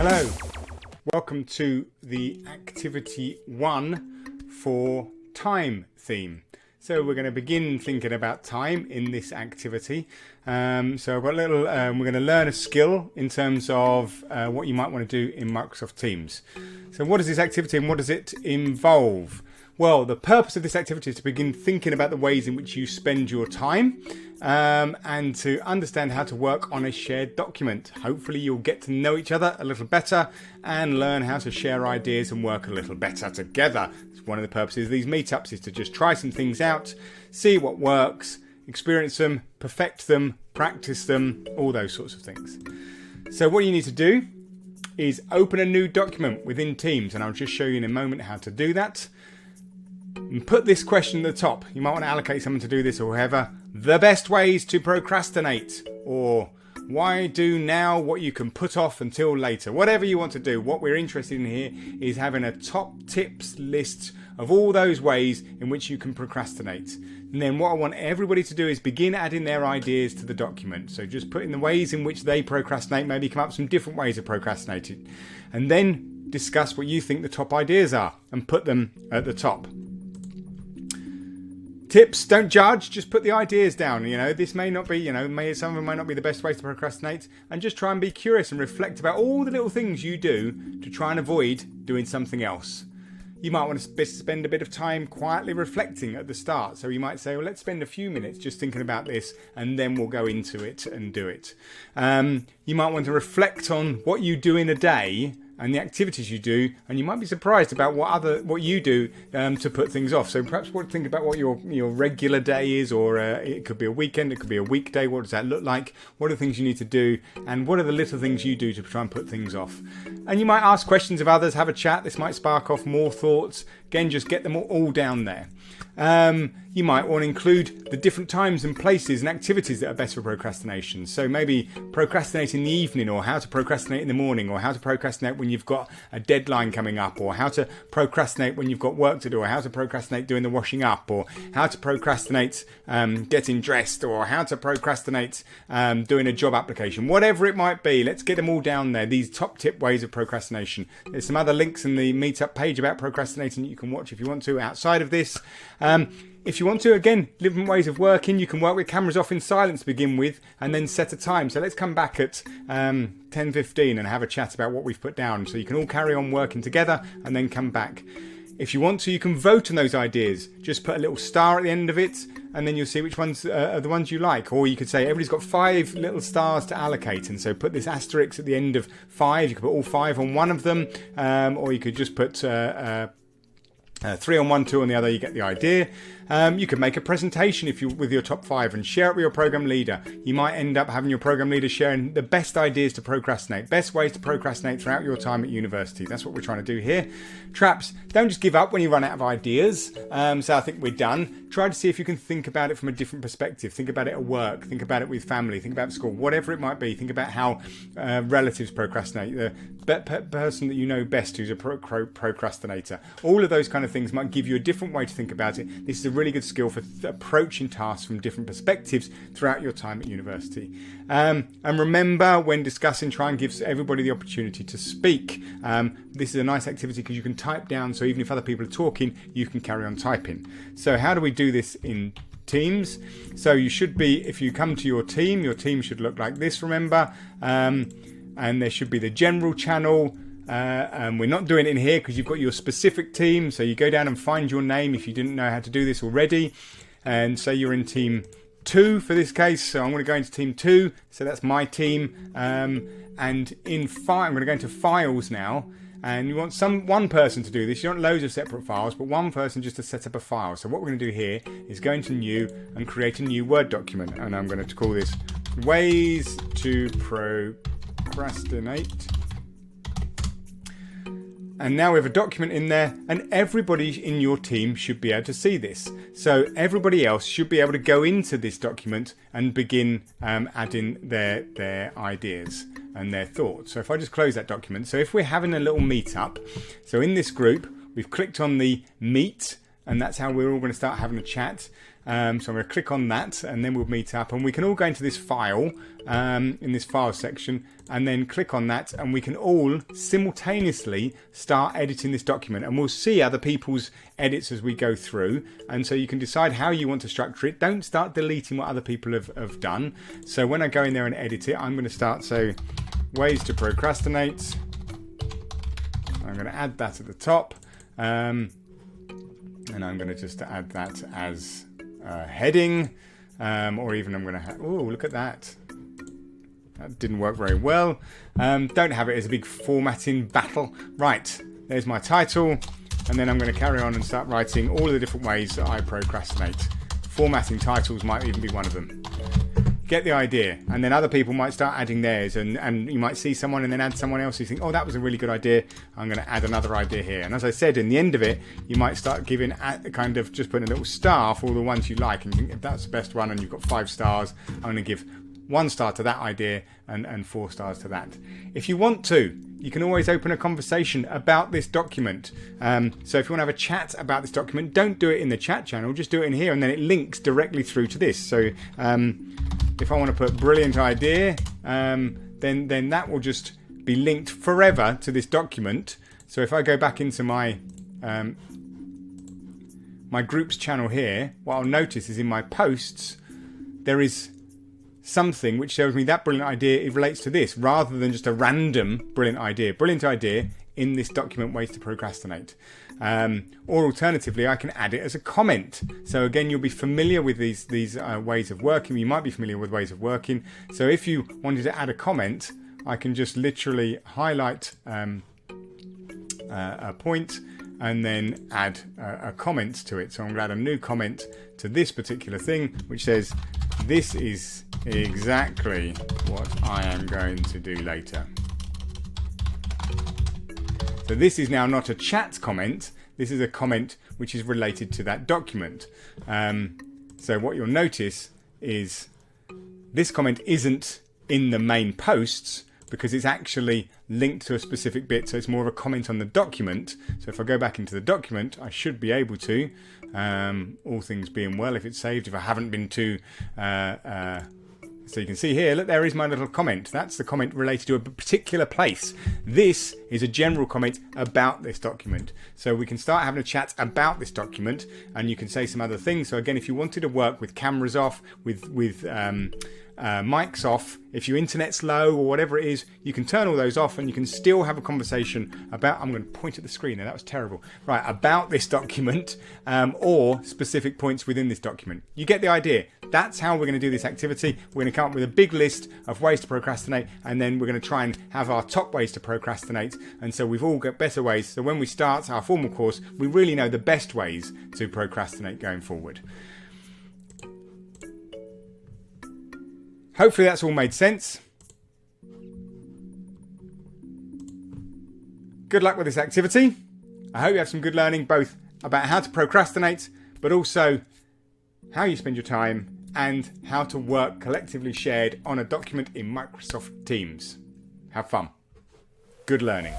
Hello, welcome to the activity 1 for time theme. So we're going to begin thinking about time in this activity. So I've got a little, we're going to learn a skill in terms of what you might want to do in Microsoft Teams. So what is this activity and what does it involve? Well, the purpose of this activity is to begin thinking about the ways in which you spend your time and to understand how to work on a shared document. Hopefully you'll get to know each other a little better and learn how to share ideas and work a little better together. One of the purposes of these meetups is to just try some things out, see what works, experience them, perfect them, practice them, all those sorts of things. So what you need to do is open a new document within Teams, and I'll just show you in a moment how to do that. And put this question at the top. You might want to allocate someone to do this or whatever. The best ways to procrastinate, or why do now what you can put off until later. Whatever you want to do, what we're interested in here is having a top tips list of all those ways in which you can procrastinate. And then what I want everybody to do is begin adding their ideas to the document. So just put in the ways in which they procrastinate, maybe come up with some different ways of procrastinating. And then discuss what you think the top ideas are and put them at the top. Tips, don't judge, just put the ideas down. This may not be, some of them might not be the best ways to procrastinate, and just try and be curious and reflect about all the little things you do to try and avoid doing something else. You might want to spend a bit of time quietly reflecting at the start. So you might say, well, let's spend a few minutes just thinking about this and then we'll go into it and do it. You might want to reflect on what you do in a day and the activities you do, and you might be surprised about what you do to put things off. So perhaps think about what your regular day is, or it could be a weekend, it could be a weekday. What does that look like? What are the things you need to do, and what are the little things you do to try and put things off? And you might ask questions of others, have a chat. This might spark off more thoughts. Again, just get them all down there. You might want to include the different times and places and activities that are best for procrastination. So maybe procrastinate in the evening, or how to procrastinate in the morning, or how to procrastinate when you've got a deadline coming up, or how to procrastinate when you've got work to do, or how to procrastinate doing the washing up, or how to procrastinate getting dressed, or how to procrastinate doing a job application. Whatever it might be, let's get them all down there, these top tip ways of procrastination. There's some other links in the meetup page about procrastinating that you can watch if you want to outside of this. If you want to, again, different ways of working. You can work with cameras off in silence to begin with and then set a time. So let's come back at 10:15 and have a chat about what we've put down. So you can all carry on working together and then come back. If you want to, you can vote on those ideas. Just put a little star at the end of it and then you'll see which ones are the ones you like. Or you could say everybody's got 5 little stars to allocate, and so put this asterisk at the end of 5. You could put all 5 on one of them, or you could just put 3 on one, 2 on the other. You get the idea. You could make a presentation with your top 5 and share it with your program leader. You might end up having your program leader sharing the best ideas to procrastinate, best ways to procrastinate throughout your time at university. That's what we're trying to do here. Traps, don't just give up when you run out of ideas. So I think we're done. Try to see if you can think about it from a different perspective. Think about it at work. Think about it with family. Think about school. Whatever it might be. Think about how relatives procrastinate. The person that you know best who's a procrastinator. All of those kind of things might give you a different way to think about it. This is a really good skill for approaching tasks from different perspectives throughout your time at university. And remember, when discussing, try and give everybody the opportunity to speak. This is a nice activity because you can type down, so even if other people are talking, you can carry on typing. So how do we do this in Teams? So you should be, if you come to your team should look like this, remember, and there should be the general channel. We're not doing it in here because you've got your specific team, so you go down and find your name if you didn't know how to do this already, and say you're in team 2 for this case. So I'm going to go into team 2, so that's my team, and in file I'm going to go into files now, and you want one person to do this. You don't want loads of separate files, but one person just to set up a file. So what we're going to do here is go into new and create a new Word document, and I'm going to call this Ways to Procrastinate. And now we have a document in there, and everybody in your team should be able to see this. So everybody else should be able to go into this document and begin adding their ideas and their thoughts. So if I just close that document, so if we're having a little meet up, so in this group, we've clicked on the meet and that's how we're all going to start having a chat. So I'm going to click on that, and then we'll meet up, and we can all go into this file, in this file section, and then click on that, and we can all simultaneously start editing this document, and we'll see other people's edits as we go through. And so you can decide how you want to structure it. Don't start deleting what other people have done. So when I go in there and edit it, I'm going to start, so ways to procrastinate. I'm going to add that at the top, and I'm going to just add that as heading, or even I'm going to oh, look at that. That didn't work very well. Don't have it as a big formatting battle. Right, there's my title, and then I'm going to carry on and start writing all of the different ways that I procrastinate. Formatting titles might even be one of them. Get the idea, and then other people might start adding theirs, and you might see someone and then add someone else. You think, oh, that was a really good idea, I'm going to add another idea here. And as I said, in the end of it, you might start giving kind of just putting a little star for all the ones you like, and you think, if that's the best one and you've got 5 stars, I'm going to give 1 star to that idea and 4 stars to that. If you want to, you can always open a conversation about this document. So if you want to have a chat about this document, don't do it in the chat channel, just do it in here, and then it links directly through to this. So if I want to put brilliant idea, then that will just be linked forever to this document. So if I go back into my my groups channel here, what I'll notice is in my posts there is something which shows me that brilliant idea, it relates to this, rather than just a random brilliant idea in this document, ways to procrastinate. Or alternatively, I can add it as a comment. So again, you'll be familiar with these ways of working. You might be familiar with ways of working. So if you wanted to add a comment, I can just literally highlight a point and then add a comment to it. So I'm going to add a new comment to this particular thing, which says, this is exactly what I am going to do later. So this is now not a chat comment, this is a comment which is related to that document. So what you'll notice is this comment isn't in the main posts because it's actually linked to a specific bit, so it's more of a comment on the document. So if I go back into the document, I should be able to, all things being well, if it's saved, if I haven't been too... So you can see here, look, there is my little comment. That's the comment related to a particular place. This is a general comment about this document. So we can start having a chat about this document, and you can say some other things. So again, if you wanted to work with cameras off, with mics off, if your internet's low or whatever it is, you can turn all those off and you can still have a conversation about, I'm going to point at the screen there, that was terrible, right, about this document, or specific points within this document. You get the idea. That's how we're going to do this activity. We're going to come up with a big list of ways to procrastinate, and then we're going to try and have our top ways to procrastinate, and so we've all got better ways. So when we start our formal course, we really know the best ways to procrastinate going forward. Hopefully that's all made sense. Good luck with this activity. I hope you have some good learning both about how to procrastinate, but also how you spend your time and how to work collectively shared on a document in Microsoft Teams. Have fun. Good learning.